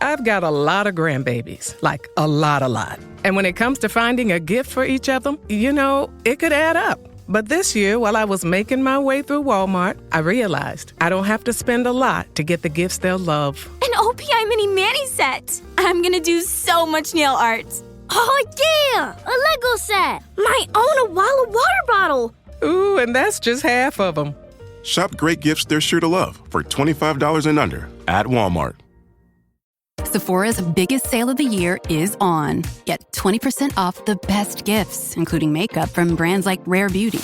I've got a lot of grandbabies, like a lot. And when it comes to finding a gift for each of them, it could add up. But this year, while I was making my way through Walmart, I realized I don't have to spend a lot to get the gifts they'll love. An OPI mini mani set. I'm gonna do so much nail art. Oh, yeah! A Lego set. Might own a Walla water bottle. Ooh, and that's just half of them. Shop great gifts they're sure to love for $25 and under at Walmart. Sephora's biggest sale of the year is on. Get 20% off the best gifts, including makeup from brands like Rare Beauty.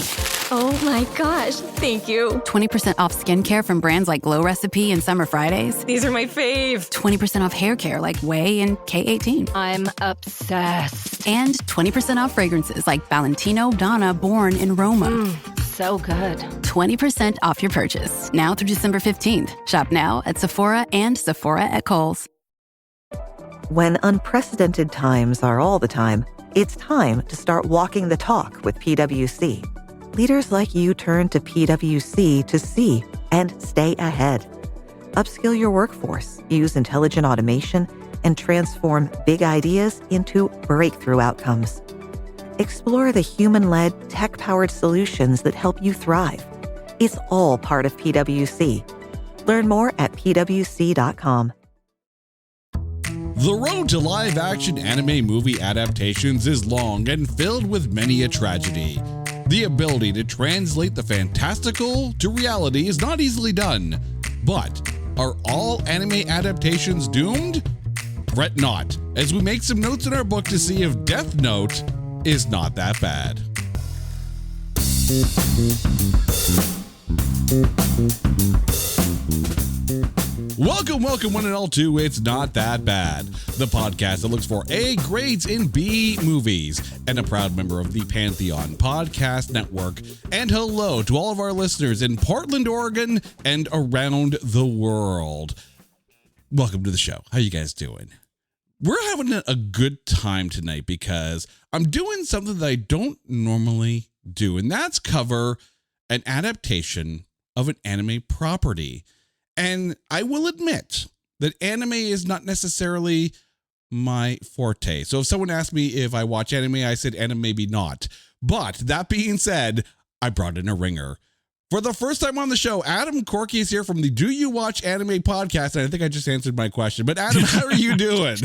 Oh my gosh, thank you. 20% off skincare from brands like Glow Recipe and Summer Fridays. These are my fave. 20% off hair care like Way and K18. I'm obsessed. And 20% off fragrances like Valentino, Donna, Born, and Roma. So good. 20% off your purchase, now through December 15th. Shop now at Sephora and Sephora at Kohl's. When unprecedented times are all the time, it's time to start walking the talk with PwC. Leaders like you turn to PwC to see and stay ahead. Upskill your workforce, use intelligent automation, and transform big ideas into breakthrough outcomes. Explore the human-led, tech-powered solutions that help you thrive. It's all part of PwC. Learn more at pwc.com. The road to live-action anime movie adaptations is long and filled with many a tragedy. The ability to translate the fantastical to reality is not easily done. But are all anime adaptations doomed? Fret not, as we make some notes in our book to see if Death Note is not that bad. Welcome one and all to It's Not That Bad, the podcast that looks for A grades in B movies, and a proud member of the Pantheon Podcast Network. And hello to all of our listeners in Portland, Oregon, and around the world. Welcome to the show. How you guys doing? We're having a good time tonight because I'm doing something that I don't normally do, and that's cover an adaptation of an anime property. And I will admit that anime is not necessarily my forte. So if someone asked me if I watch anime, I said anime maybe not. But that being said, I brought in a ringer. For the first time on the show, Adam Corky is here from the Do You Watch Anime podcast. And I think I just answered my question. But Adam, how are you doing?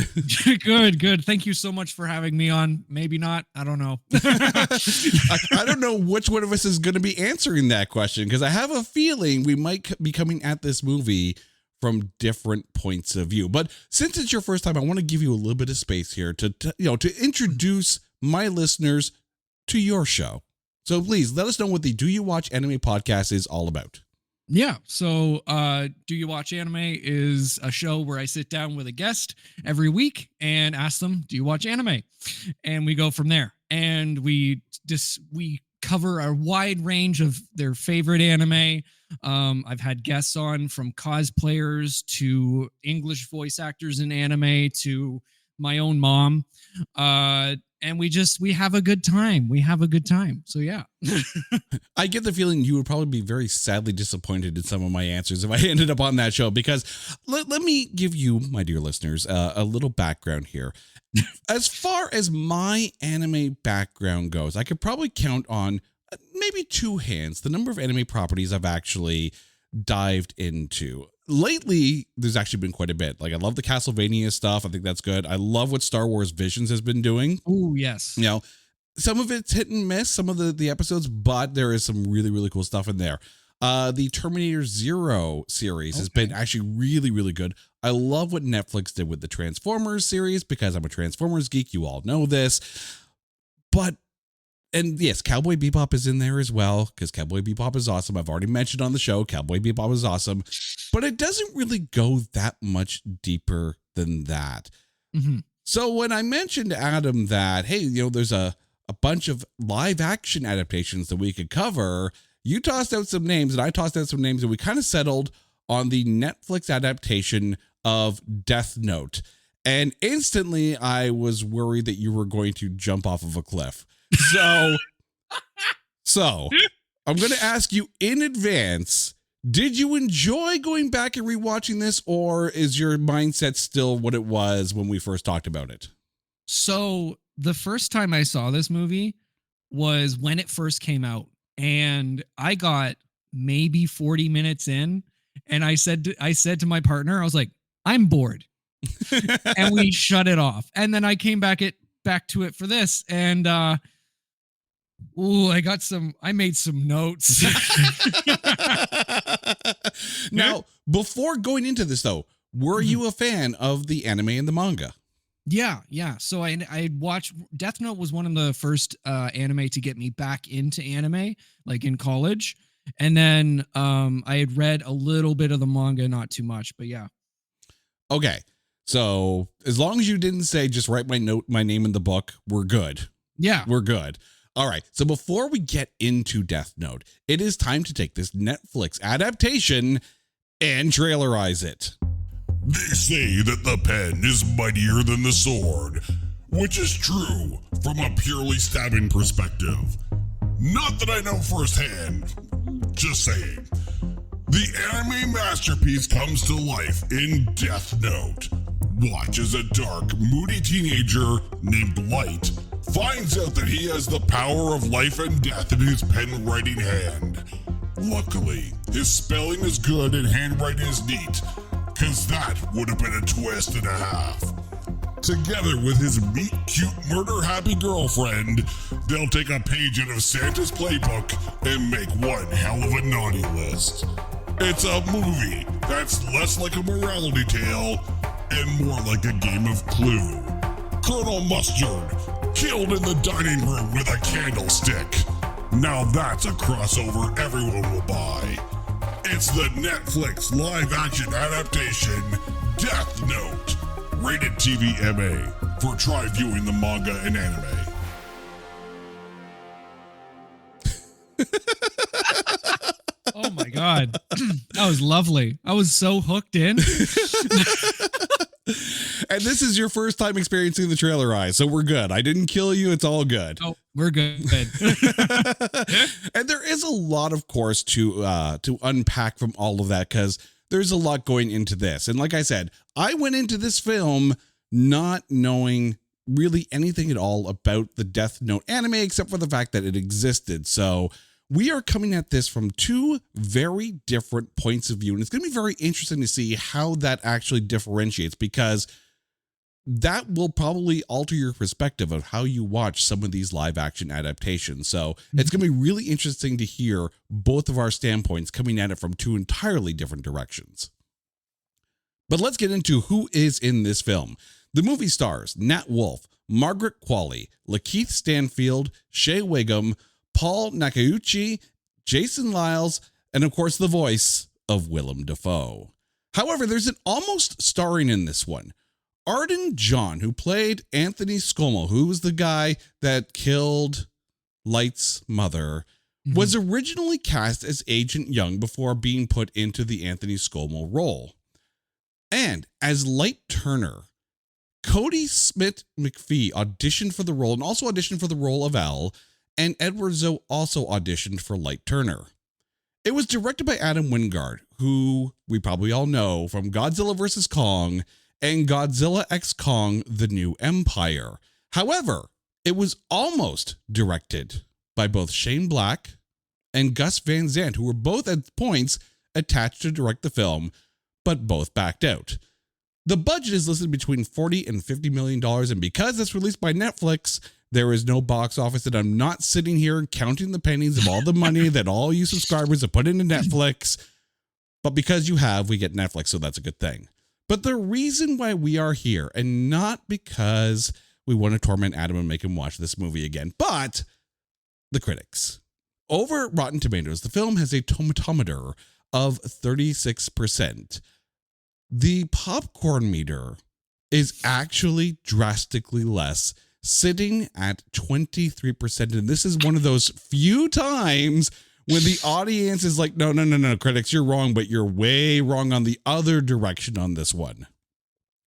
Good. Thank you so much for having me on. Maybe not. I don't know. I don't know which one of us is going to be answering that question, because I have a feeling we might be coming at this movie from different points of view. But since it's your first time, I want to give you a little bit of space here to introduce my listeners to your show. So please let us know what the Do You Watch Anime podcast is all about. Yeah. So Do You Watch Anime is a show where I sit down with a guest every week and ask them, do you watch anime? And we go from there. And we cover a wide range of their favorite anime. I've had guests on from cosplayers to English voice actors in anime to my own mom. And we have a good time. So yeah. I get the feeling you would probably be very sadly disappointed in some of my answers if I ended up on that show, because let me give you, my dear listeners, a little background here. As far as my anime background goes, I could probably count on maybe two hands the number of anime properties I've actually dived into. Lately, there's actually been quite a bit. Like, I love the Castlevania stuff. I think that's good. I love what Star Wars Visions has been doing. Oh, yes. Some of it's hit and miss, some of the episodes, but there is some really, really cool stuff in there. The Terminator Zero series has been actually really, really good. I love what Netflix did with the Transformers series, because I'm a Transformers geek. You all know this. And yes, Cowboy Bebop is in there as well, because Cowboy Bebop is awesome. I've already mentioned on the show, Cowboy Bebop is awesome, but it doesn't really go that much deeper than that. Mm-hmm. So when I mentioned to Adam that, hey, there's a bunch of live action adaptations that we could cover, you tossed out some names and I tossed out some names, and we kind of settled on the Netflix adaptation of Death Note. And instantly I was worried that you were going to jump off of a cliff. So I'm going to ask you in advance, Did you enjoy going back and rewatching this, or is your mindset still what it was when we first talked about it? So the first time I saw this movie was when it first came out, and I got maybe 40 minutes in, and I said to my partner, I was like, I'm bored. And we shut it off. And then I came back to it for this, and I made some notes. Now, before going into this though, were you a fan of the anime and the manga? Yeah. So I watched Death Note was one of the first anime to get me back into anime, like in college. And then I had read a little bit of the manga, not too much, but yeah. Okay. So as long as you didn't say just write my name in the book, we're good. Yeah. We're good. All right. So before we get into Death Note, it is time to take this Netflix adaptation and trailerize it. They say that the pen is mightier than the sword, which is true from a purely stabbing perspective. Not that I know firsthand, just saying. The anime masterpiece comes to life in Death Note. Watch as a dark, moody teenager named Light finds out that he has the power of life and death in his pen writing hand. Luckily, his spelling is good and handwriting is neat, cause that would have been a twist and a half. Together with his meet-cute, murder-happy girlfriend, they'll take a page out of Santa's playbook and make one hell of a naughty list. It's a movie that's less like a morality tale and more like a game of Clue. Colonel Mustard, killed in the dining room with a candlestick. Now that's a crossover everyone will buy. It's the Netflix live-action adaptation, Death Note. Rated TV MA for try viewing the manga and anime. Oh my God. That was lovely. I was so hooked in. And this is your first time experiencing the trailerize, so we're good. I didn't kill you. It's all good. Oh, we're good. And there is a lot, of course, to unpack from all of that, because there's a lot going into this. And like I said, I went into this film not knowing really anything at all about the Death Note anime, except for the fact that it existed. So we are coming at this from two very different points of view. And it's going to be very interesting to see how that actually differentiates, because that will probably alter your perspective of how you watch some of these live action adaptations. So it's going to be really interesting to hear both of our standpoints coming at it from two entirely different directions. But let's get into who is in this film. The movie stars Nat Wolff, Margaret Qualley, Lakeith Stanfield, Shea Wiggum, Paul Nakauchi, Jason Liles, and of course the voice of Willem Dafoe. However, there's an almost starring in this one. Arden John, who played Anthony Scomo, who was the guy that killed Light's mother, was originally cast as Agent Young before being put into the Anthony Scomo role. And as Light Turner, Cody Smith McPhee auditioned for the role and also auditioned for the role of Al, and Edward Zoe also auditioned for Light Turner. It was directed by Adam Wingard, who we probably all know from Godzilla vs. Kong and Godzilla x Kong: The New Empire. However, it was almost directed by both Shane Black and Gus Van Sant, who were both at points attached to direct the film, but both backed out. The budget is listed between $40 and $50 million, and because it's released by Netflix, there is no box office, and I'm not sitting here counting the pennies of all the money that all you subscribers have put into Netflix, but because you have, we get Netflix, so that's a good thing. But the reason why we are here, and not because we want to torment Adam and make him watch this movie again, but the critics. Over Rotten Tomatoes, the film has a tomatometer of 36%. The popcorn meter is actually drastically less, sitting at 23%. And this is one of those few times when the audience is like, no, critics, you're wrong, but you're way wrong on the other direction on this one.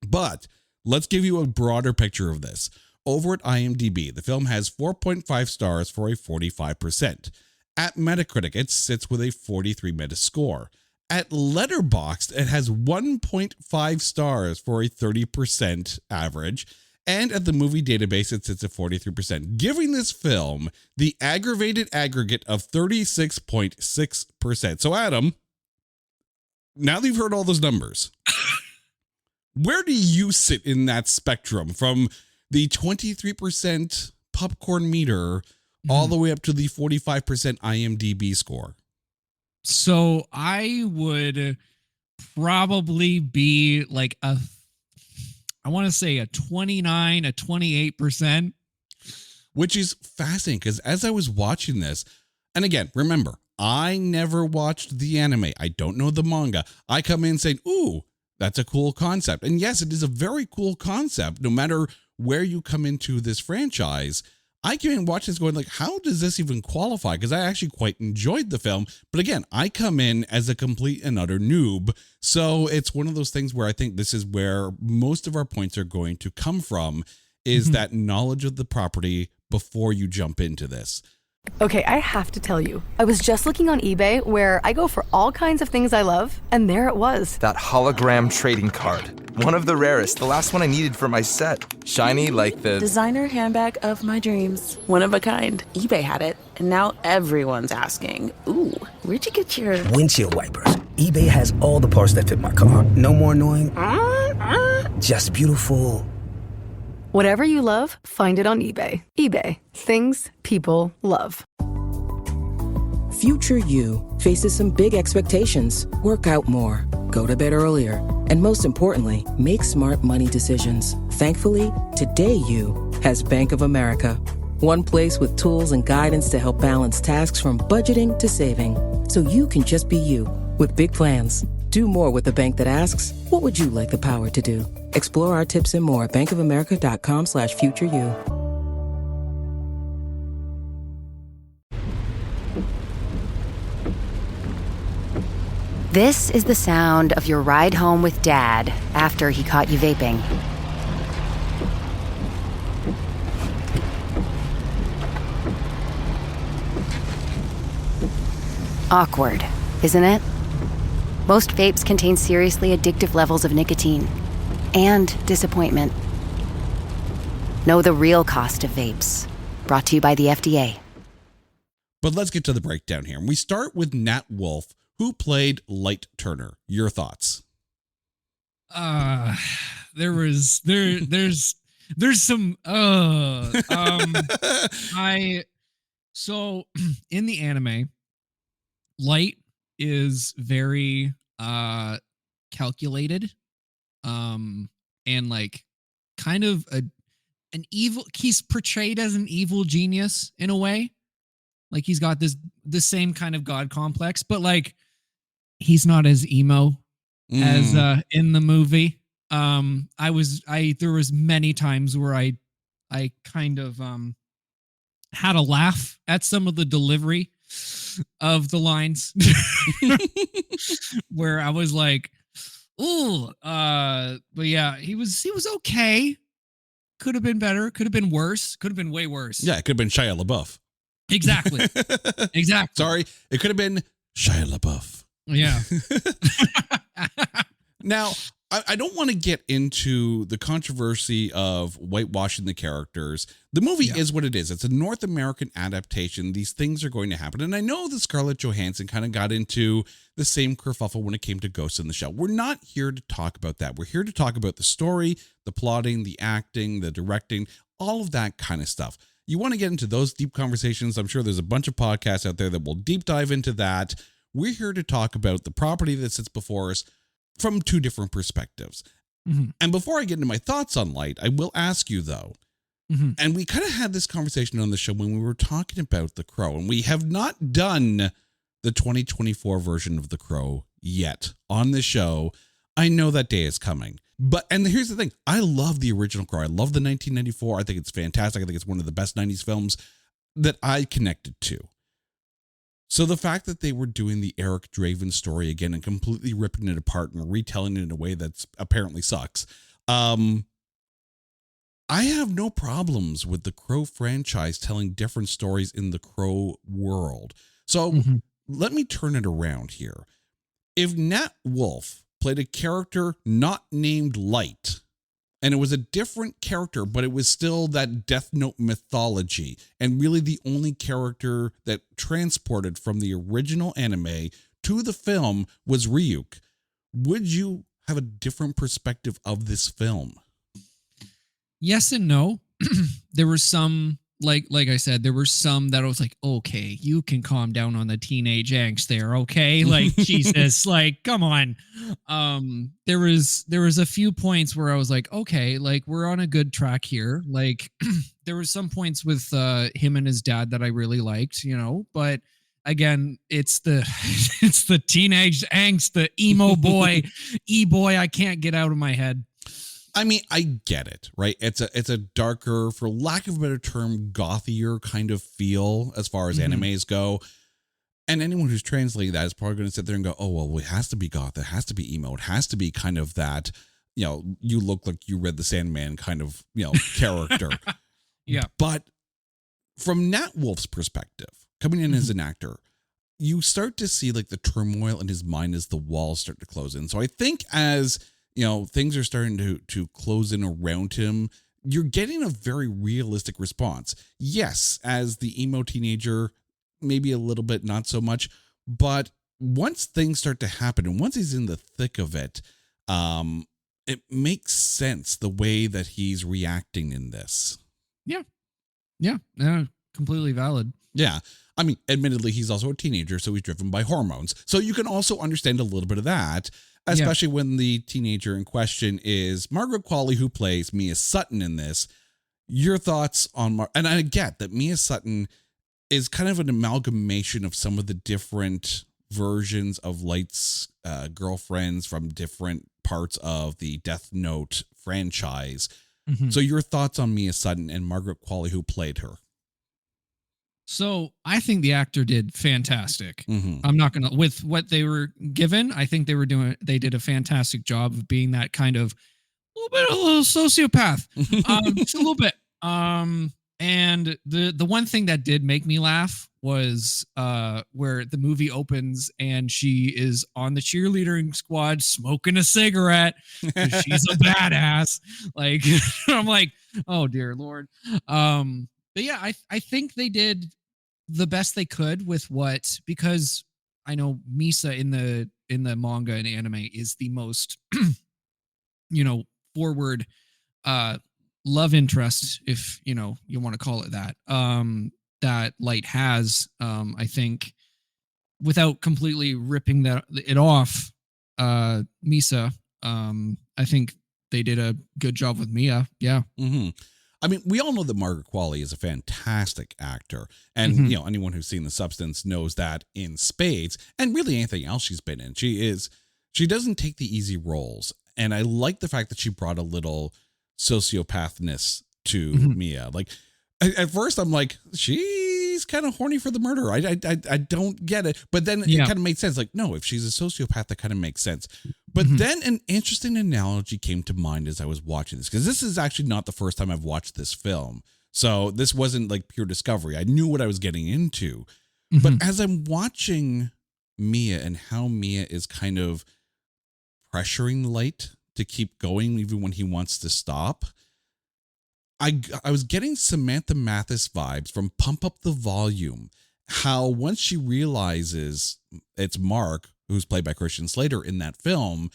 But let's give you a broader picture of this. Over at IMDb, the film has 4.5 stars for a 45%. At Metacritic, it sits with a 43 Metascore. at Letterboxd, it has 1.5 stars for a 30% average. And at the movie database, it sits at 43%, giving this film the aggravated aggregate of 36.6%. So, Adam, now that you've heard all those numbers, where do you sit in that spectrum from the 23% popcorn meter all the way up to the 45% IMDb score? So I would probably be like I want to say a 29, a 28%. Which is fascinating because as I was watching this, and again, remember, I never watched the anime. I don't know the manga. I come in saying, ooh, that's a cool concept. And yes, it is a very cool concept. No matter where you come into this franchise, I came in and watched this going like, how does this even qualify? Because I actually quite enjoyed the film. But again, I come in as a complete and utter noob. So it's one of those things where I think this is where most of our points are going to come from, is that knowledge of the property before you jump into this. Okay, I have to tell you, I was just looking on eBay where I go for all kinds of things I love, and there it was. That hologram trading card. One of the rarest, the last one I needed for my set. Shiny like the designer handbag of my dreams. One of a kind. eBay had it, and now everyone's asking, ooh, where'd you get your windshield wipers? eBay has all the parts that fit my car. No more annoying, just beautiful. Whatever you love, find it on eBay. eBay. Things people love. Future you faces some big expectations. Work out more, go to bed earlier, and most importantly, make smart money decisions. Thankfully, today you has Bank of America. One place with tools and guidance to help balance tasks from budgeting to saving. So you can just be you with big plans. Do more with a bank that asks, what would you like the power to do? Explore our tips and more at bankofamerica.com/futureyou. This is the sound of your ride home with Dad after he caught you vaping. Awkward, isn't it? Most vapes contain seriously addictive levels of nicotine and disappointment. Know the real cost of vapes. Brought to you by the FDA. But let's get to the breakdown here. And we start with Nat Wolff, who played Light Turner. Your thoughts? There's some so in the anime, Light is very calculated and like kind of an evil, he's portrayed as an evil genius in a way. Like he's got the same kind of god complex, but like he's not as emo as in the movie. There was many times where I kind of had a laugh at some of the delivery of the lines where I was like, ooh, but yeah, he was okay. Could have been better, could have been worse, could have been way worse. Yeah, it could have been Shia LaBeouf. Exactly. Sorry, it could have been Shia LaBeouf. Yeah. Now, I don't want to get into the controversy of whitewashing the characters. The movie is what it is. It's a North American adaptation. These things are going to happen. And I know that Scarlett Johansson kind of got into the same kerfuffle when it came to Ghost in the Shell. We're not here to talk about that. We're here to talk about the story, the plotting, the acting, the directing, all of that kind of stuff. You want to get into those deep conversations? I'm sure there's a bunch of podcasts out there that will deep dive into that. We're here to talk about the property that sits before us from two different perspectives. Mm-hmm. And before I get into my thoughts on Light, I will ask you though, and we kind of had this conversation on the show when we were talking about The Crow, and we have not done the 2024 version of The Crow yet on the show. I know that day is coming. And here's the thing. I love the original Crow. I love the 1994. I think it's fantastic. I think it's one of the best 90s films that I connected to. So the fact that they were doing the Eric Draven story again and completely ripping it apart and retelling it in a way that's apparently sucks. I have no problems with the Crow franchise telling different stories in the Crow world. So let me turn it around here. If Nat Wolff played a character not named Light, and it was a different character, but it was still that Death Note mythology, and really the only character that transported from the original anime to the film was Ryuk, would you have a different perspective of this film? Yes and no. There were some, like I said, there were some that I was like, okay, you can calm down on the teenage angst there, okay? Like, Jesus, like, come on. There was a few points where I was like, okay, like, we're on a good track here. Like, there were some points with him and his dad that I really liked, but again, it's the it's the teenage angst, the emo boy, e-boy I can't get out of my head. I mean, I get it, right? It's a darker, for lack of a better term, gothier kind of feel as far as animes go. And anyone who's translating that is probably going to sit there and go, oh, well, it has to be goth. It has to be emo. It has to be kind of that, you look like you read the Sandman kind of, character. Yeah. But from Nat Wolff's perspective, coming in as an actor, you start to see like the turmoil in his mind as the walls start to close in. So I think as things are starting to close in around him, you're getting a very realistic response. Yes, as the emo teenager, maybe a little bit, not so much. But once things start to happen and once he's in the thick of it, it makes sense the way that he's reacting in this. Yeah, completely valid. Yeah. I mean, admittedly, he's also a teenager, so he's driven by hormones. So you can also understand a little bit of that. Especially when the teenager in question is Margaret Qualley, who plays Mia Sutton in this. Your thoughts on and I get that Mia Sutton is kind of an amalgamation of some of the different versions of Light's girlfriends from different parts of the Death Note franchise. So your thoughts on Mia Sutton and Margaret Qualley, who played her? So I think the actor did fantastic. I'm not going to, with what they were given, I think they did a fantastic job of being that kind of a little sociopath, just a little bit. And the one thing that did make me laugh was where the movie opens and she is on the cheerleading squad smoking a cigarette. She's a badass. Like, I'm like, oh dear Lord. But yeah, I think they did the best they could with because I know Misa in the manga and anime is the most, forward love interest, if you want to call it that, that Light has. I think without completely ripping it off, Misa, I think they did a good job with Mia. Yeah. I mean, we all know that Margaret Qualley is a fantastic actor. And, anyone who's seen The Substance knows that in spades, and really anything else she's been in. She doesn't take the easy roles. And I like the fact that she brought a little sociopathness to Mia. Like, at first I'm like, she's kind of horny for the murderer. I don't get it. But then it kind of made sense. Like, no, if she's a sociopath, that kind of makes sense. But then an interesting analogy came to mind as I was watching this, because this is actually not the first time I've watched this film. So this wasn't like pure discovery. I knew what I was getting into. But as I'm watching Mia and how Mia is kind of pressuring Light to keep going even when he wants to stop, I was getting Samantha Mathis vibes from Pump Up the Volume. How once she realizes it's Mark, who's played by Christian Slater in that film,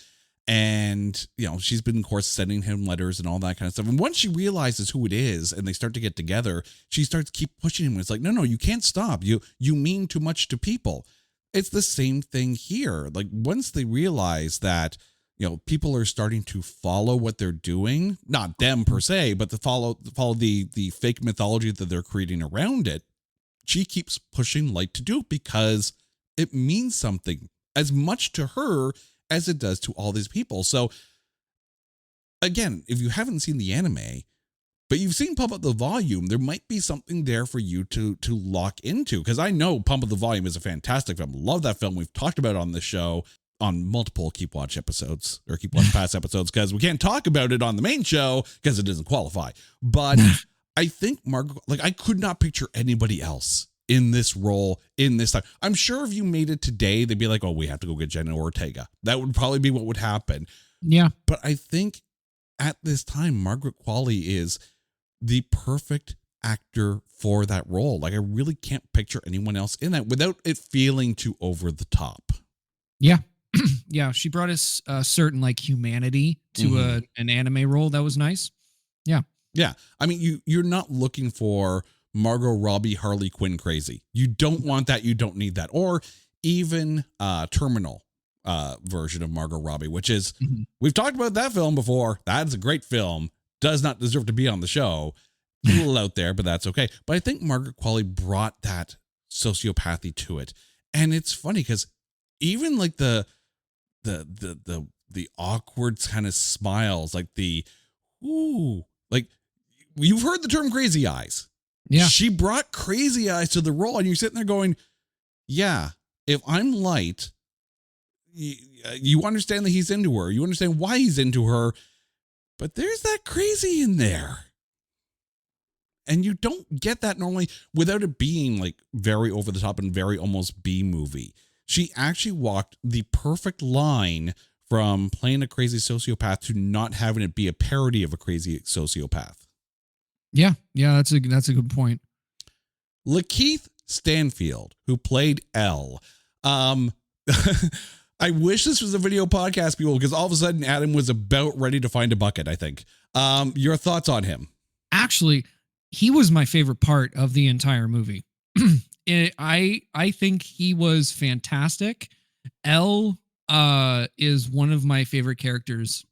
and she's been, of course, sending him letters and all that kind of stuff. And once she realizes who it is and they start to get together, she starts to keep pushing him. It's like, no, you can't stop. You mean too much to people. It's the same thing here. Like, once they realize that people are starting to follow what they're doing, not them per se, but to follow the fake mythology that they're creating around it, she keeps pushing Light to do it because it means something as much to her as it does to all these people. So again, if you haven't seen the anime, but you've seen Pump Up the Volume, there might be something there for you to lock into. Because I know Pump Up the Volume is a fantastic film. Love that film. We've talked about it on the show on multiple Keep Watch episodes or Keep Watch Pass episodes, because we can't talk about it on the main show because it doesn't qualify. But I think Margaret, like, I could not picture anybody else in this role in this time. I'm sure if you made it today, they'd be like, oh, we have to go get Jenna Ortega. That would probably be what would happen. Yeah. But I think at this time, Margaret Qualley is the perfect actor for that role. Like, I really can't picture anyone else in that without it feeling too over the top. Yeah. Yeah. She brought us a certain like humanity to an anime role. That was nice. Yeah. Yeah. I mean, you're not looking for Margot Robbie Harley Quinn crazy. You don't want that. You don't need that. Or even Terminal version of Margot Robbie, which is, we've talked about that film before. That's a great film. Does not deserve to be on the show. A little out there, but that's okay. But I think Margaret Qualley brought that sociopathy to it. And it's funny because even like the awkward kind of smiles, like the, ooh, like you've heard the term crazy eyes. Yeah. She brought crazy eyes to the role, and you're sitting there going, yeah, if I'm light, you understand that he's into her. You understand why he's into her, but there's that crazy in there. And you don't get that normally without it being like very over the top and very almost B movie. She actually walked the perfect line from playing a crazy sociopath to not having it be a parody of a crazy sociopath. Yeah. Yeah. That's a good point. Lakeith Stanfield, who played L. I wish this was a video podcast, people, because all of a sudden Adam was about ready to find a bucket, I think. Your thoughts on him? Actually, he was my favorite part of the entire movie. I think he was fantastic. L is one of my favorite characters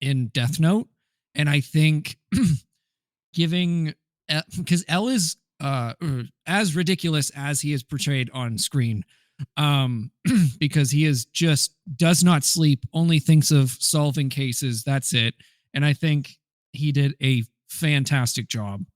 in Death Note. And I think because L is as ridiculous as he is portrayed on screen, because he is just does not sleep, only thinks of solving cases. That's it. And I think he did a fantastic job.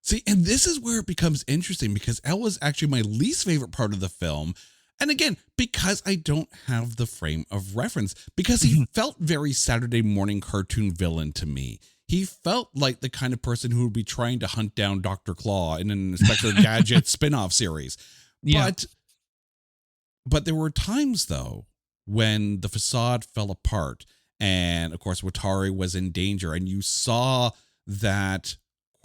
See, and this is where it becomes interesting because L was actually my least favorite part of the film. And again, because I don't have the frame of reference, because he felt very Saturday morning cartoon villain to me. He felt like the kind of person who would be trying to hunt down Dr. Claw in an Inspector Gadget spinoff series. Yeah. But there were times, though, when the facade fell apart and, of course, Watari was in danger and you saw that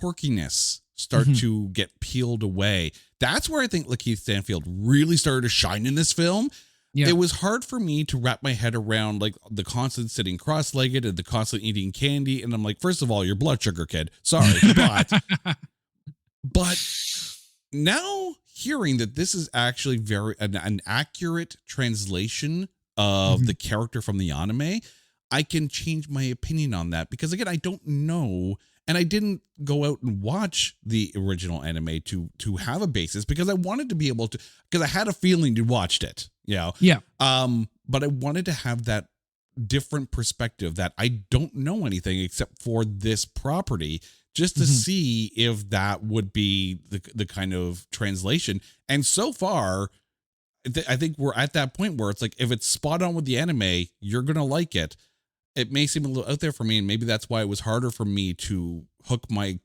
quirkiness start to get peeled away. That's where I think Lakeith Stanfield really started to shine in this film. Yeah. It was hard for me to wrap my head around like the constant sitting cross-legged and the constant eating candy. And I'm like, first of all, your blood sugar, kid. Sorry. But now hearing that this is actually an accurate translation of the character from the anime, I can change my opinion on that because again, I don't know. And I didn't go out and watch the original anime to have a basis because I wanted to be able to, because I had a feeling you watched it, you know? Yeah. But I wanted to have that different perspective that I don't know anything except for this property just to see if that would be the kind of translation. And so far, I think we're at that point where it's like, if it's spot on with the anime, you're going to like it. It may seem a little out there for me, and maybe that's why it was harder for me to hook my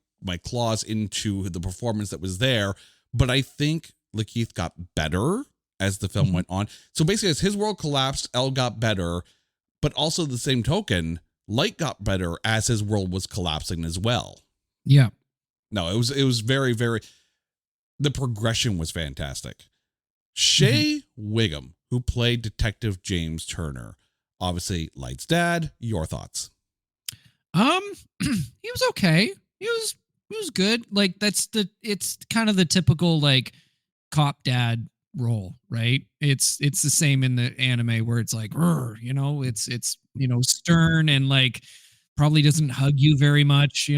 claws into the performance that was there. But I think Lakeith got better as the film went on. So basically, as his world collapsed, L got better, but also the same token, Light got better as his world was collapsing as well. Yeah. No, it was very, very. The progression was fantastic. Shea Wiggum, who played Detective James Turner. Obviously, Light's dad. Your thoughts? He was okay. He was good. Like it's kind of the typical like cop dad role, right? It's the same in the anime where it's like, it's stern and like probably doesn't hug you very much,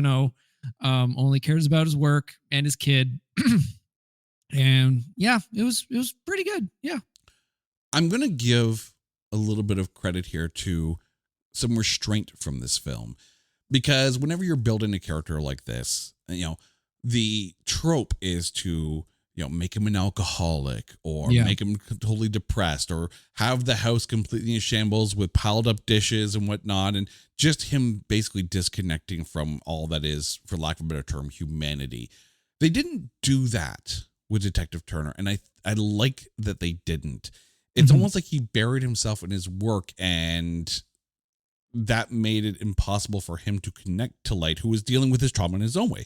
only cares about his work and his kid. And yeah, it was pretty good. Yeah. I'm gonna give a little bit of credit here to some restraint from this film, because whenever you're building a character like this, the trope is to make him an alcoholic or make him totally depressed or have the house completely in shambles with piled up dishes and whatnot, and just him basically disconnecting from all that is, for lack of a better term, humanity. They didn't do that with Detective Turner, and I like that they didn't. It's almost like he buried himself in his work, and that made it impossible for him to connect to Light, who was dealing with his trauma in his own way.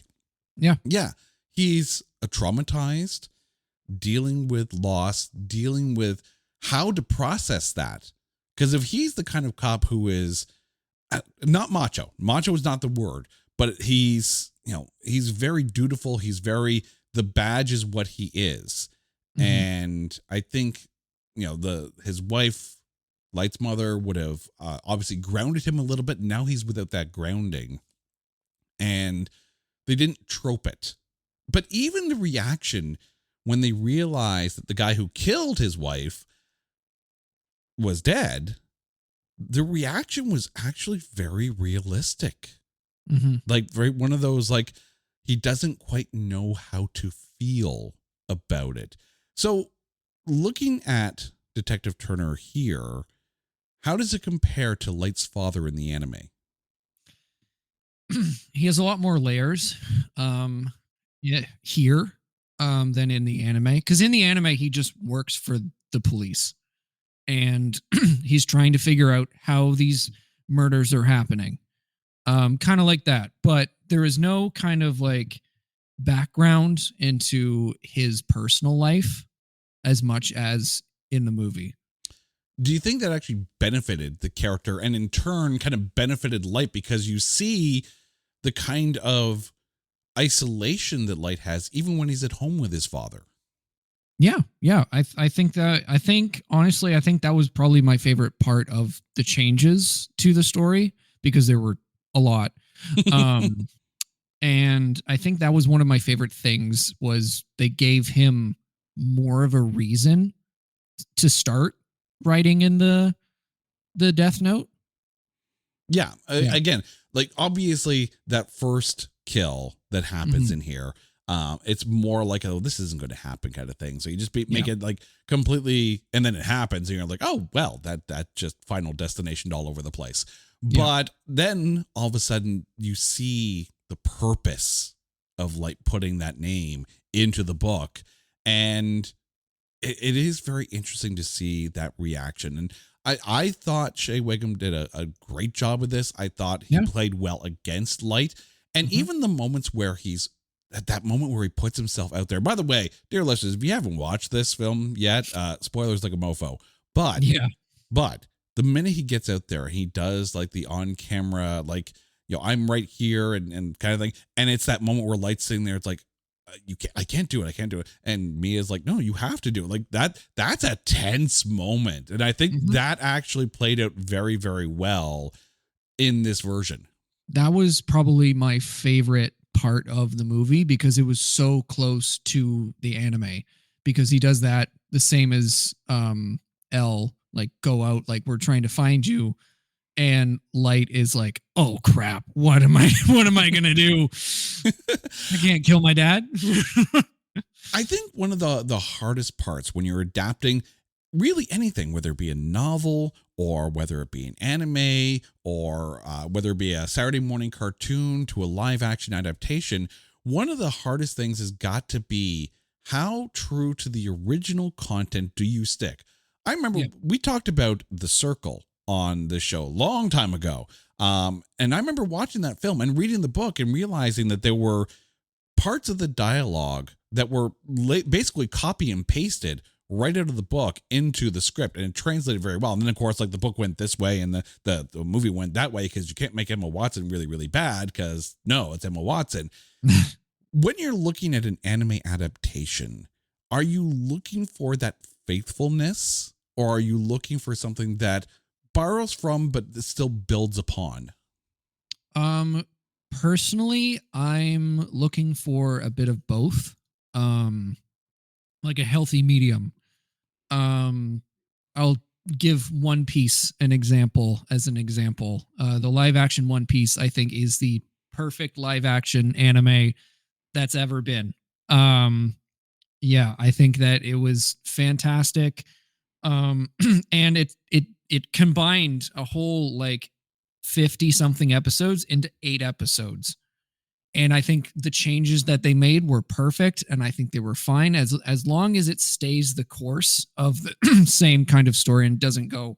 Yeah. Yeah. He's traumatized, dealing with loss, dealing with how to process that. Because if he's the kind of cop who is not macho is not the word, but he's very dutiful. He's the badge is what he is. And I think, his wife, Light's mother, would have obviously grounded him a little bit. Now he's without that grounding, and they didn't trope it. But even the reaction when they realized that the guy who killed his wife was dead, the reaction was actually very realistic. Like one of those, like, he doesn't quite know how to feel about it. So looking at Detective Turner here, how does it compare to Light's father in the anime? He has a lot more layers here than in the anime. Because in the anime, he just works for the police. And he's trying to figure out how these murders are happening. Kind of like that. But there is no kind of like background into his personal life as much as in the movie. Do you think that actually benefited the character and in turn kind of benefited Light, because you see the kind of isolation that Light has even when he's at home with his father? Yeah. I think honestly, I think that was probably my favorite part of the changes to the story, because there were a lot. And I think that was one of my favorite things, was they gave him more of a reason to start writing in the Death Note. Yeah. Again, like, obviously that first kill that happens in here, it's more like, oh, this isn't going to happen kind of thing. So you just make it like completely, and then it happens and you're like, oh, well, that just Final Destination all over the place. But then all of a sudden you see the purpose of Light putting that name into the book. And it is very interesting to see that reaction. And I thought Shea Wiggum did a great job with this. I thought he played well against Light. And even the moments where he's at that moment where he puts himself out there. By the way, dear listeners, if you haven't watched this film yet, spoilers like a mofo. But the minute he gets out there, he does like the on camera, like, I'm right here and kind of thing. And it's that moment where Light's sitting there. It's like, I can't do it. And Mia's like, no, you have to do it. Like that's a tense moment. And I think that actually played out very, very well in this version. That was probably my favorite part of the movie, because it was so close to the anime, because he does that the same as L, like, go out, like, we're trying to find you. And Light is like, oh crap, what am I gonna do? I can't kill my dad. I think one of the hardest parts when you're adapting really anything, whether it be a novel or whether it be an anime or whether it be a Saturday morning cartoon to a live action adaptation, one of the hardest things has got to be, how true to the original content do you stick? I remember we talked about The Circle on this show a long time ago. And I remember watching that film and reading the book and realizing that there were parts of the dialogue that were basically copy and pasted right out of the book into the script, and it translated very well. And then of course, like, the book went this way and the movie went that way, because you can't make Emma Watson really, really bad, because no, it's Emma Watson. When you're looking at an anime adaptation, are you looking for that faithfulness, or are you looking for something that borrows from but still builds upon? Personally, I'm looking for a bit of both, like a healthy medium. I'll give One Piece an example. The live action One Piece, I think, is the perfect live action anime that's ever been. I think that it was fantastic. And it combined a whole like 50 something episodes into 8 episodes. And I think the changes that they made were perfect, and I think they were fine as long as it stays the course of the same kind of story and doesn't go,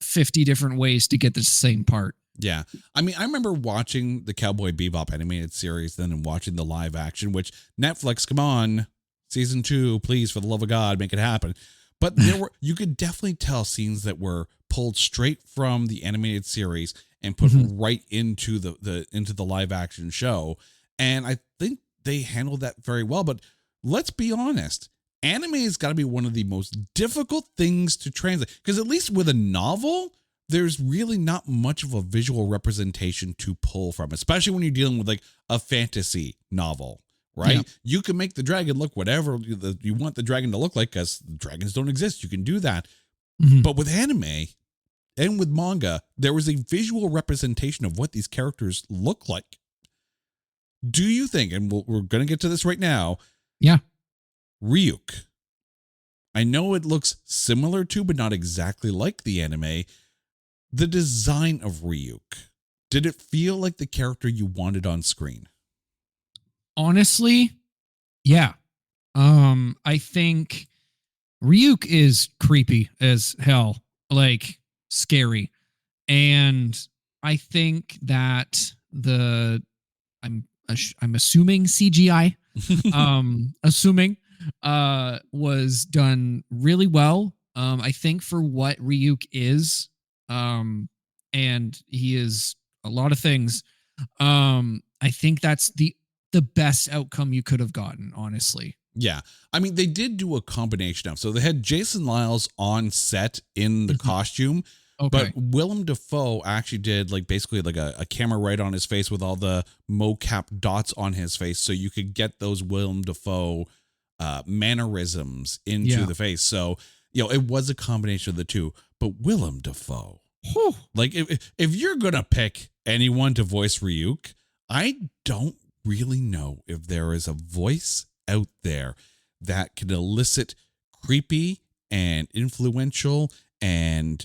50 different ways to get the same part. Yeah. I mean, I remember watching the Cowboy Bebop animated series, then watching the live action, which Netflix, come on, season 2, please, for the love of God, make it happen. But you could definitely tell scenes that were pulled straight from the animated series and put right into the live action show. And I think they handled that very well. But let's be honest, anime has got to be one of the most difficult things to translate, because at least with a novel, there's really not much of a visual representation to pull from, especially when you're dealing with like a fantasy novel, right? Yeah. You can make the dragon look whatever you want the dragon to look like, because dragons don't exist. You can do that. But with anime and with manga, there was a visual representation of what these characters look like. Do you think, and we're going to get to this right now. Yeah. Ryuk. I know it looks similar to, but not exactly like the anime. The design of Ryuk. Did it feel like the character you wanted on screen? Honestly, yeah. I think Ryuk is creepy as hell, like scary. And I think that I'm assuming CGI, was done really well. I think for what Ryuk is, and he is a lot of things. I think that's the best outcome you could have gotten, honestly. Yeah. I mean, they did do a combination of, so they had Jason Lyles on set in the costume, but Willem Dafoe actually did like basically like a camera right on his face with all the mocap dots on his face, so you could get those Willem Dafoe mannerisms into the face. So, it was a combination of the two, but Willem Dafoe, like if you're going to pick anyone to voice Ryuk, I don't really know if there is a voice out there that can elicit creepy and influential and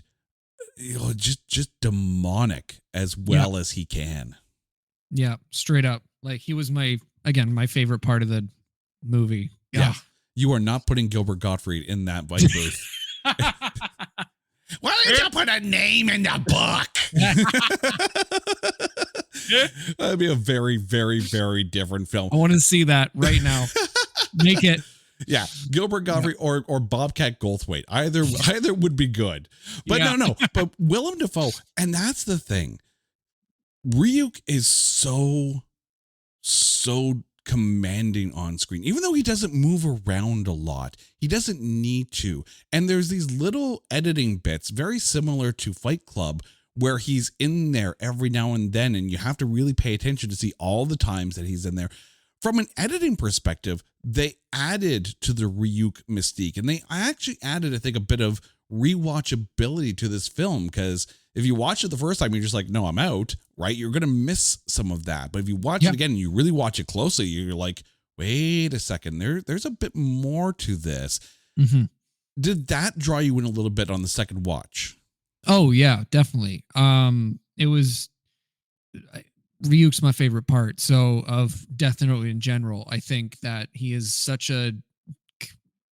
just demonic as well as he can. Yeah, straight up. Like, he was my favorite part of the movie. Yeah. You are not putting Gilbert Gottfried in that white booth. Why don't you put a name in the book? That'd be a very, very, very different film. I want to see that right now. Make it. Yeah, Gilbert Gottfried or Bobcat Goldthwait. Either would be good. But no. But Willem Dafoe, and that's the thing. Ryuk is so commanding on screen. Even though he doesn't move around a lot, he doesn't need to. And there's these little editing bits very similar to Fight Club, where he's in there every now and then, and you have to really pay attention to see all the times that he's in there. From an editing perspective, they added to the Ryuk mystique, and they actually added, I think, a bit of rewatchability to this film, because if you watch it the first time, you're just like, no, I'm out, right? You're going to miss some of that. But if you watch it again and you really watch it closely, you're like, wait a second, there's a bit more to this. Did that draw you in a little bit on the second watch? Oh yeah, definitely. It was Ryuk's my favorite part. So of Death Note in general, I think that he is such a,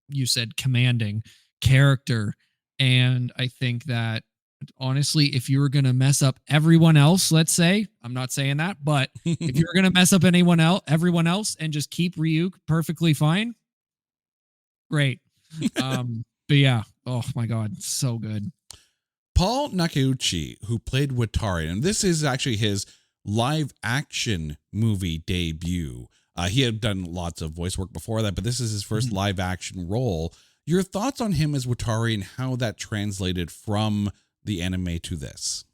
you said, commanding character, and I think that honestly, if you were going to mess up everyone else, let's say, I'm not saying that, but if you're going to mess up everyone else, and just keep Ryuk perfectly fine, great. But yeah, oh my God, so good. Paul Nakauchi, who played Watari, and this is actually his live action movie debut. He had done lots of voice work before that, but this is his first live action role. Your thoughts on him as Watari and how that translated from the anime to this?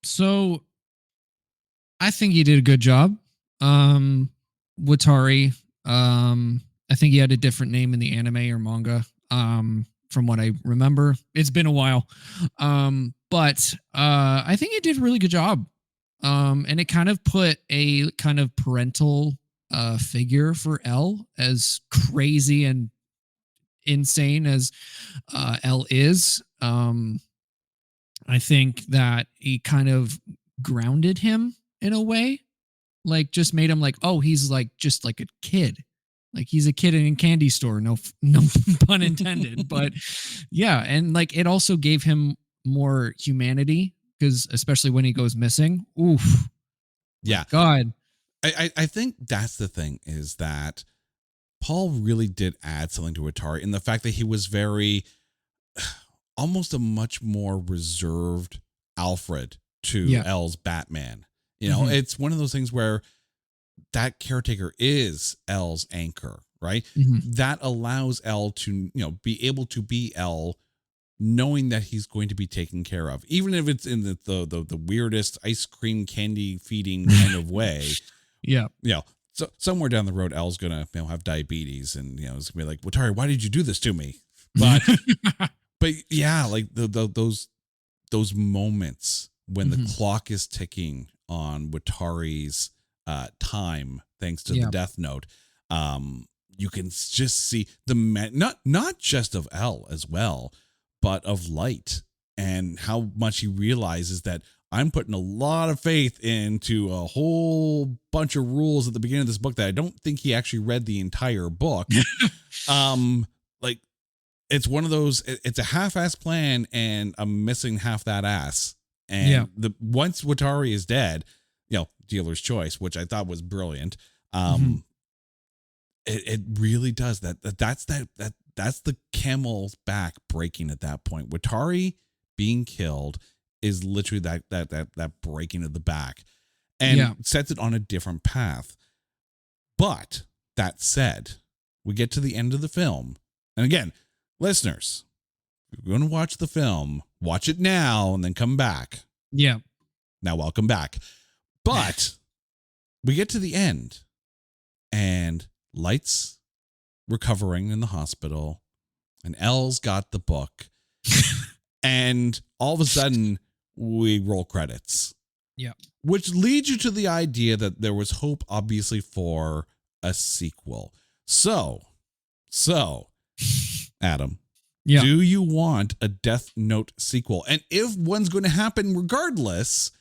So I think he did a good job. Watari, I think he had a different name in the anime or manga. From what I remember, it's been a while. But I think he did a really good job. And it kind of put a kind of parental figure for L, as crazy and insane as L is. I think that he kind of grounded him in a way. like just made him like, oh, he's like just like a kid. Like he's a kid in a candy store. No pun intended. But yeah. And like it also gave him more humanity because especially when he goes missing. Oof. Yeah. God. I think that's the thing is that Paul really did add something to Atari in the fact that he was very almost a much more reserved Alfred to L's Batman. You know, it's one of those things where that caretaker is L's anchor, right? That allows L to, you know, be able to be L knowing that he's going to be taken care of, even if it's in the weirdest ice cream candy feeding kind of way. Yeah. You know, so somewhere down the road, L's going to, you know, have diabetes and, you know, it's going to be like, Watari, why did you do this to me? But, but yeah, like those moments when the clock is ticking on Watari's time, thanks to the Death Note, you can just see not just of L as well, but of Light and how much he realizes that I'm putting a lot of faith into a whole bunch of rules at the beginning of this book that I don't think he actually read the entire book. Like it's one of those, it's a half-ass plan and I'm missing half that ass. And once Watari is dead, you know, dealer's choice, which I thought was brilliant. It really does that's the camel's back breaking at that point. Watari being killed is literally that breaking of the back and sets it on a different path. But that said, we get to the end of the film. And again, listeners, if you're going to watch the film, watch it now and then come back. Yeah. Now, welcome back. But we get to the end and Light's recovering in the hospital and L's got the book. And all of a sudden we roll credits. Yeah. Which leads you to the idea that there was hope, obviously, for a sequel. So, Adam, do you want a Death Note sequel? And if one's going to happen regardless,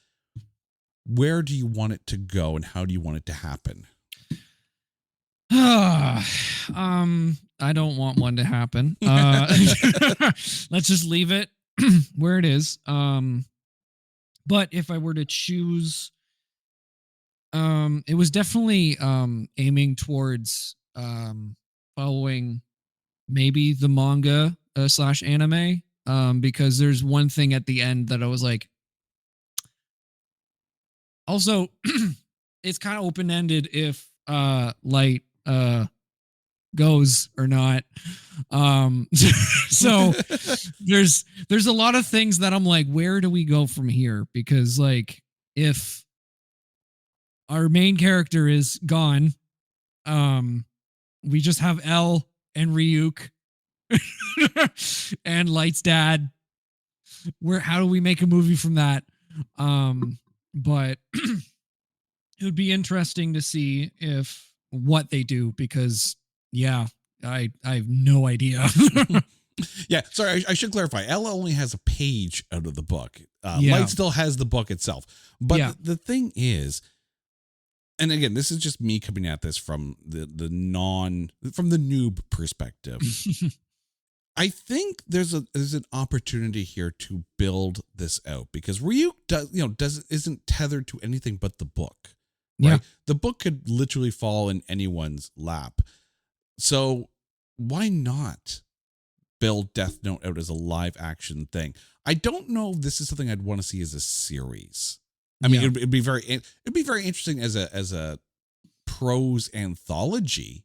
where do you want it to go and how do you want it to happen? I don't want one to happen. Let's just leave it where it is. But if I were to choose, it was definitely aiming towards following maybe the manga / anime, because there's one thing at the end that I was like, also it's kind of open-ended if Light goes or not. So there's a lot of things that I'm like, where do we go from here? Because like if our main character is gone, we just have L and Ryuk and Light's dad. How do we make a movie from that? But it would be interesting to see what they do, because I have no idea. Yeah, sorry, I should clarify. Ella only has a page out of the book. Light still has the book itself. But the thing is, and again, this is just me coming at this from the noob perspective. I think there's an opportunity here to build this out, because Ryuk isn't tethered to anything but the book. Right? Yeah. The book could literally fall in anyone's lap. So why not build Death Note out as a live action thing? I don't know if this is something I'd want to see as a series. I mean, it'd be very interesting as a prose anthology.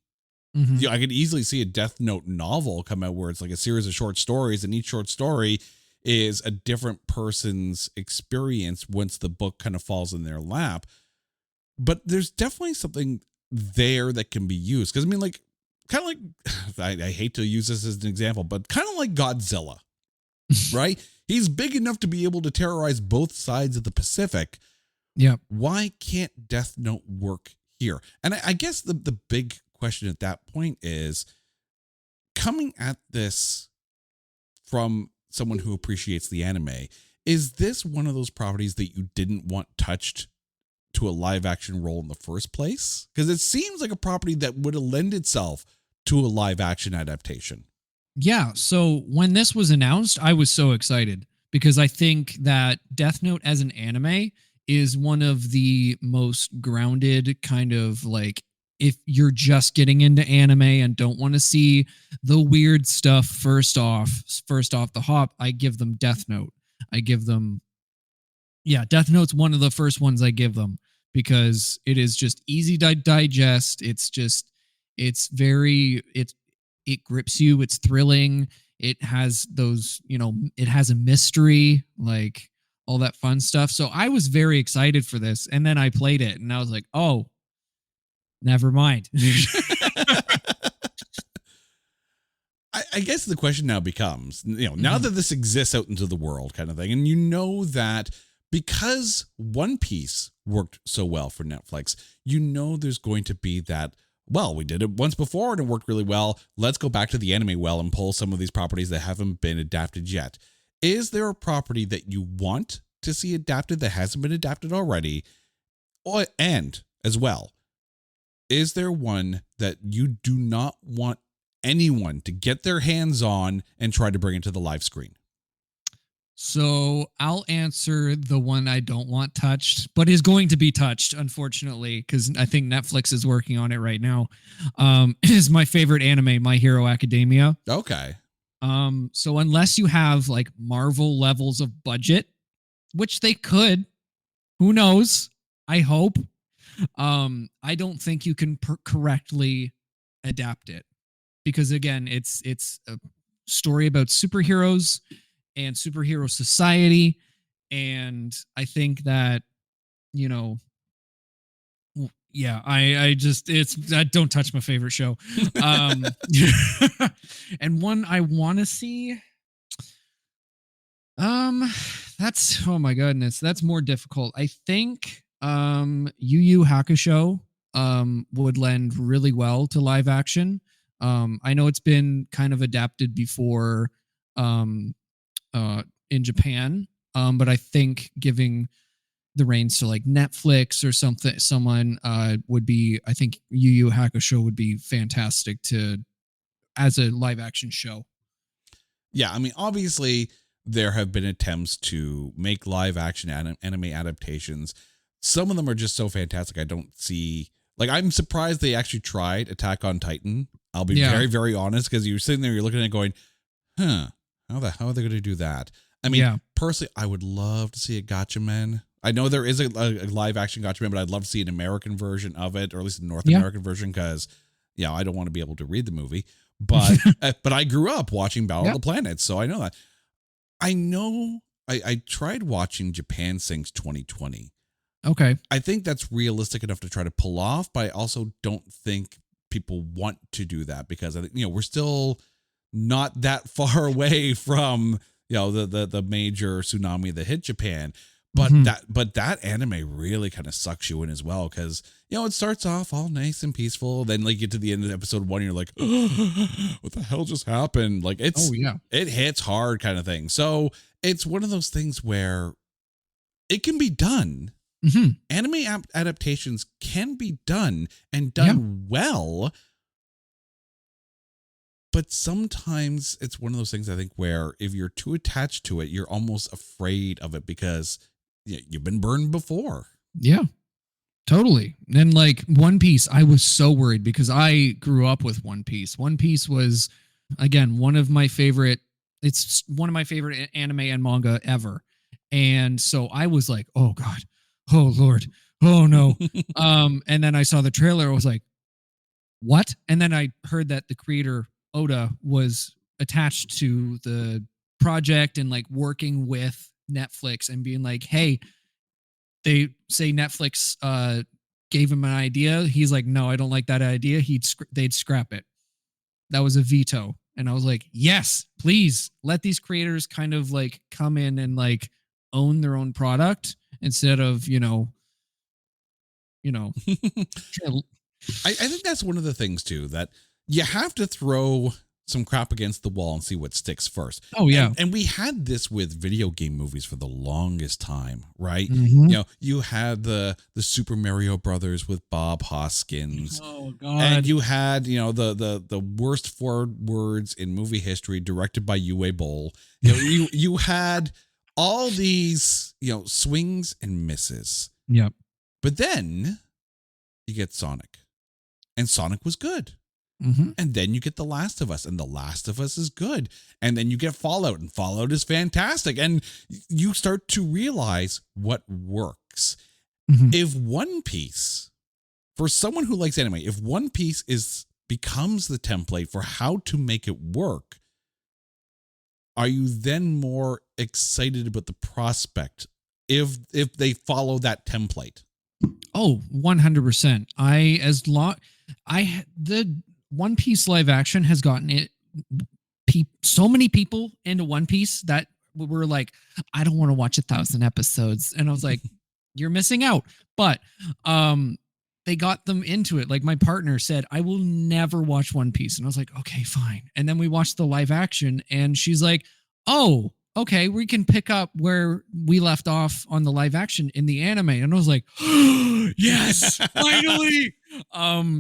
Mm-hmm. I could easily see a Death Note novel come out where it's like a series of short stories, and each short story is a different person's experience once the book kind of falls in their lap. But there's definitely something there that can be used. Because I mean, like, kind of like, I hate to use this as an example, but kind of like Godzilla, right? He's big enough to be able to terrorize both sides of the Pacific. Yeah. Why can't Death Note work here? And I guess the big question at that point is, coming at this from someone who appreciates the anime, is this one of those properties that you didn't want touched to a live action role in the first place? Because it seems like a property that would lend itself to a live action adaptation. Yeah. So when this was announced, I was so excited because I think that Death Note as an anime is one of the most grounded kind of like, if you're just getting into anime and don't want to see the weird stuff first off the hop, I give them Death Note. Death Note's one of the first ones I give them because it is just easy to digest. It grips you. It's thrilling. It has those, it has a mystery, like all that fun stuff. So I was very excited for this. And then I played it and I was like, oh, never mind. I guess the question now becomes, now that this exists out into the world kind of thing, and that because One Piece worked so well for Netflix, there's going to be that, well, we did it once before and it worked really well. Let's go back to the anime well and pull some of these properties that haven't been adapted yet. Is there a property that you want to see adapted that hasn't been adapted already? And as well, is there one that you do not want anyone to get their hands on and try to bring it to the live screen? So I'll answer the one I don't want touched, but is going to be touched, unfortunately, because I think Netflix is working on it right now. Is my favorite anime, My Hero Academia. Okay. So unless you have like Marvel levels of budget, which they could, who knows? I hope. I don't think you can correctly adapt it because again, it's a story about superheroes and superhero society, and I think that I don't touch my favorite show. And one I want to see, that's, oh my goodness, that's more difficult. I think Yu Yu Hakusho would lend really well to live action. I know it's been kind of adapted before in Japan, but I think giving the reins to like Netflix or someone would be, I think Yu Yu Hakusho would be fantastic as a live action show. Yeah, I mean, obviously there have been attempts to make live action anime adaptations. Some of them are just so fantastic. I don't see, like, I'm surprised they actually tried Attack on Titan. I'll be very, very honest, because you're sitting there, you're looking at it going, how are they going to do that? I mean, personally, I would love to see a Gatchaman. I know there is a live action Gatchaman, but I'd love to see an American version of it, or at least a North American version, because I don't want to be able to read the movie. But but I grew up watching Battle of the Planets, so I know that. I tried watching Japan Sings 2020. Okay. I think that's realistic enough to try to pull off, but I also don't think people want to do that because I think we're still not that far away from the major tsunami that hit Japan. But that anime really kind of sucks you in as well, because it starts off all nice and peaceful, then like you get to the end of episode 1, you're like, what the hell just happened? Like it hits hard kind of thing. So it's one of those things where it can be done. Mm-hmm. Anime adaptations can be done and done well. But sometimes it's one of those things, I think, where if you're too attached to it, you're almost afraid of it because you've been burned before. Yeah, totally. And like One Piece, I was so worried because I grew up with One Piece. One Piece was, again, one of my favorite anime and manga ever. And so I was like, oh God, oh Lord, oh no. And then I saw the trailer. I was like, what? And then I heard that the creator Oda was attached to the project and like working with Netflix and being like, hey, they say Netflix gave him an idea. He's like, no, I don't like that idea. They'd scrap it. That was a veto. And I was like, yes, please let these creators kind of like come in and like own their own product instead of, I think that's one of the things too, that you have to throw some crap against the wall and see what sticks first. Oh, yeah. And we had this with video game movies for the longest time, right? Mhm. You know, you had the Super Mario Brothers with Bob Hoskins. Oh, God. And you had, you know, the worst 4 words in movie history directed by Uwe Boll. You know, you had all these, you know, swings and misses. Yep. But then you get Sonic. And Sonic was good. Mm-hmm. And then you get The Last of Us, and The Last of Us is good. And then you get Fallout, and Fallout is fantastic. And you start to realize what works. Mm-hmm. If One Piece, for someone who likes anime, if One Piece becomes the template for how to make it work, are you then more excited about the prospect if they follow that template? Oh, 100%. The One Piece live action has gotten so many people into One Piece that were like, I don't want to watch 1,000 episodes. And I was like, you're missing out. But they got them into it. Like my partner said, I will never watch One Piece. And I was like, okay, fine. And then we watched the live action and she's like, oh, okay, we can pick up where we left off on the live action in the anime. And I was like, yes, finally.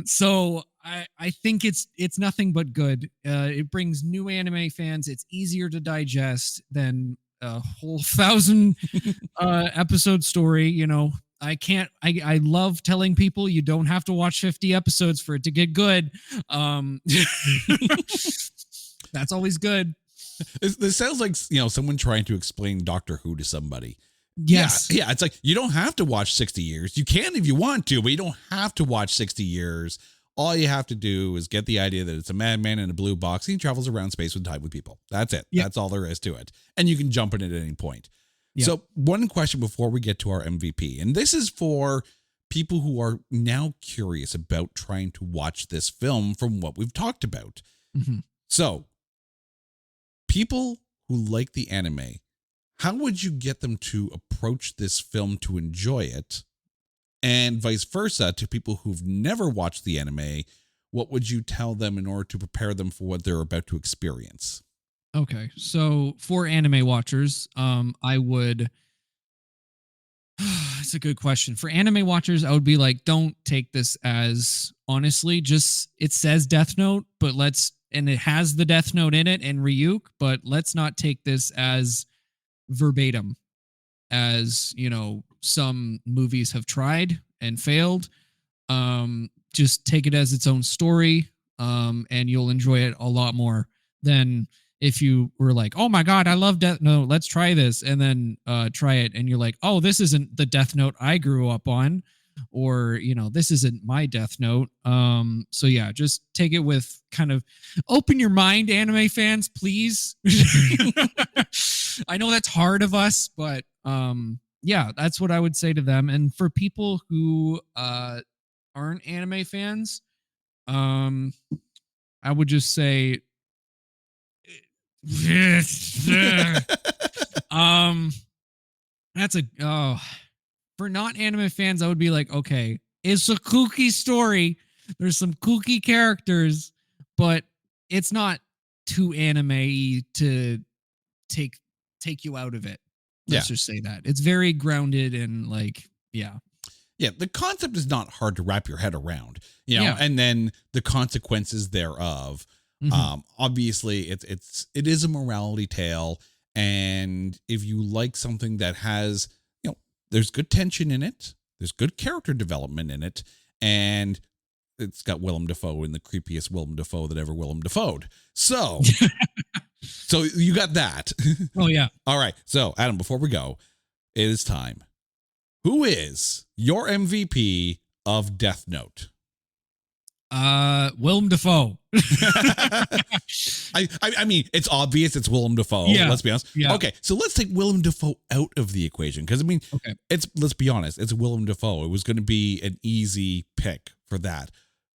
So I think it's nothing but good. It brings new anime fans. It's easier to digest than a whole 1,000 episode story. You know, I love telling people you don't have to watch 50 episodes for it to get good. That's always good. This sounds like, you know, someone trying to explain Doctor Who to somebody. Yes. Yeah. It's like, you don't have to watch 60 years. You can if you want to, but you don't have to watch 60 years. All you have to do is get the idea that it's a madman in a blue box. He travels around space with time with people. That's it. Yep. That's all there is to it. And you can jump in at any point. Yep. So one question before we get to our MVP, and this is for people who are now curious about trying to watch this film from what we've talked about. Mm-hmm. So people who like the anime, how would you get them to approach this film to enjoy it? And vice versa, to people who've never watched the anime, what would you tell them in order to prepare them for what they're about to experience? Okay, so for anime watchers, I would... It's a good question. For anime watchers, I would be like, don't take this as, honestly, just, it says Death Note, but and it has the Death Note in it and Ryuk, but let's not take this as verbatim, as, you know, some movies have tried and failed. Just take it as its own story, and you'll enjoy it a lot more than if you were like, oh my God, I love Death Note, let's try this, and then try it, and you're like, oh, this isn't the Death Note I grew up on, or, you know, this isn't my Death Note. So yeah, just take it with kind of open your mind, anime fans, please. I know that's hard of us, but yeah, that's what I would say to them. And for people who aren't anime fans, I would just say that's for not anime fans, I would be like, okay, it's a kooky story. There's some kooky characters, but it's not too anime-y to take you out of it. Let's just say that. It's very grounded and like, yeah. Yeah, the concept is not hard to wrap your head around, you know, and then the consequences thereof. Mm-hmm. Obviously, it is a morality tale, and if you like something that has, you know, there's good tension in it, there's good character development in it, and it's got Willem Dafoe in the creepiest Willem Dafoe that ever Willem Dafoe'd. So, so you got that. Oh yeah. All right. So Adam, before we go, it is time. Who is your MVP of Death Note? Willem Dafoe. I mean, it's obvious it's Willem Dafoe. Yeah. Let's be honest. Yeah. Okay, so let's take Willem Dafoe out of the equation because I mean, let's be honest, it's Willem Dafoe. It was going to be an easy pick for that.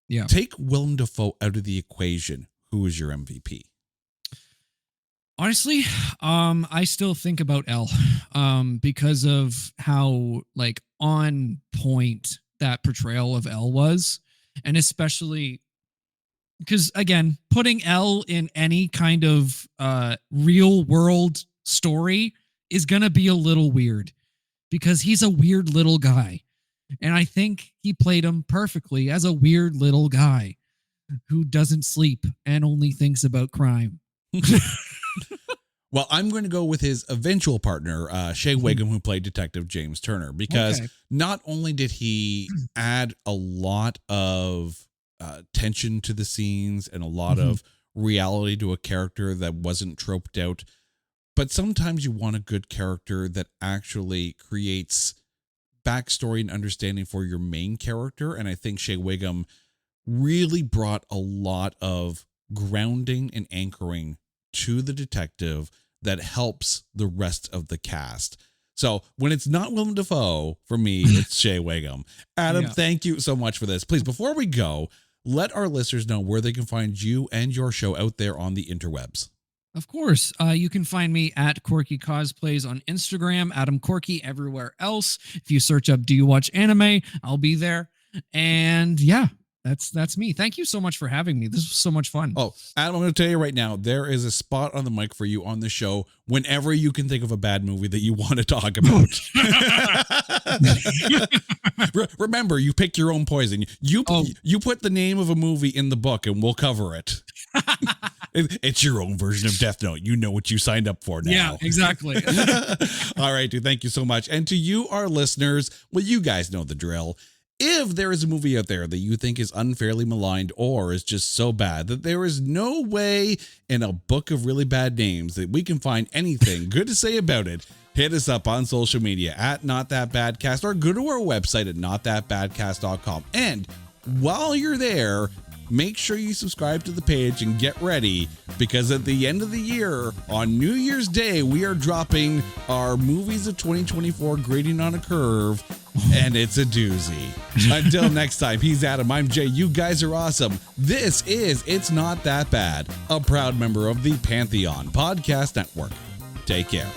Yeah. Take Willem Dafoe out of the equation. Who is your MVP? Honestly, I still think about L, because of how like on point that portrayal of L was, and especially because again, putting L in any kind of real world story is going to be a little weird because he's a weird little guy. And I think he played him perfectly as a weird little guy who doesn't sleep and only thinks about crime. Well, I'm going to go with his eventual partner, Shea Wiggum, who played Detective James Turner, because not only did he add a lot of tension to the scenes and a lot of reality to a character that wasn't troped out, but sometimes you want a good character that actually creates backstory and understanding for your main character. And I think Shea Wiggum really brought a lot of grounding and anchoring to the detective that helps the rest of the cast. So when it's not Willem Dafoe, for me, it's Shea Wiggum. Adam, thank you so much for this. Please, before we go, let our listeners know where they can find you and your show out there on the interwebs. Of course. You can find me at Corky Cosplays on Instagram, Adam Corky everywhere else. If you search up Do You Watch Anime, I'll be there. And yeah, that's me. Thank you so much for having me. This was so much fun. Oh, Adam, I'm going to tell you right now, there is a spot on the mic for you on the show whenever you can think of a bad movie that you want to talk about. Remember, you pick your own poison. You put the name of a movie in the book and we'll cover it. It's your own version of Death Note. You know what you signed up for now. Yeah, exactly. All right, dude. Thank you so much. And to you, our listeners, well, you guys know the drill. If there is a movie out there that you think is unfairly maligned or is just so bad that there is no way in a book of really bad names that we can find anything good to say about it, hit us up on social media at NotThatBadCast or go to our website at NotThatBadCast.com. And while you're there, make sure you subscribe to the page and get ready, because at the end of the year, on New Year's Day, we are dropping our movies of 2024 grading on a curve, and it's a doozy. Until next time, he's Adam, I'm Jay. You guys are awesome. This is It's Not That Bad, a proud member of the Pantheon Podcast Network. Take care.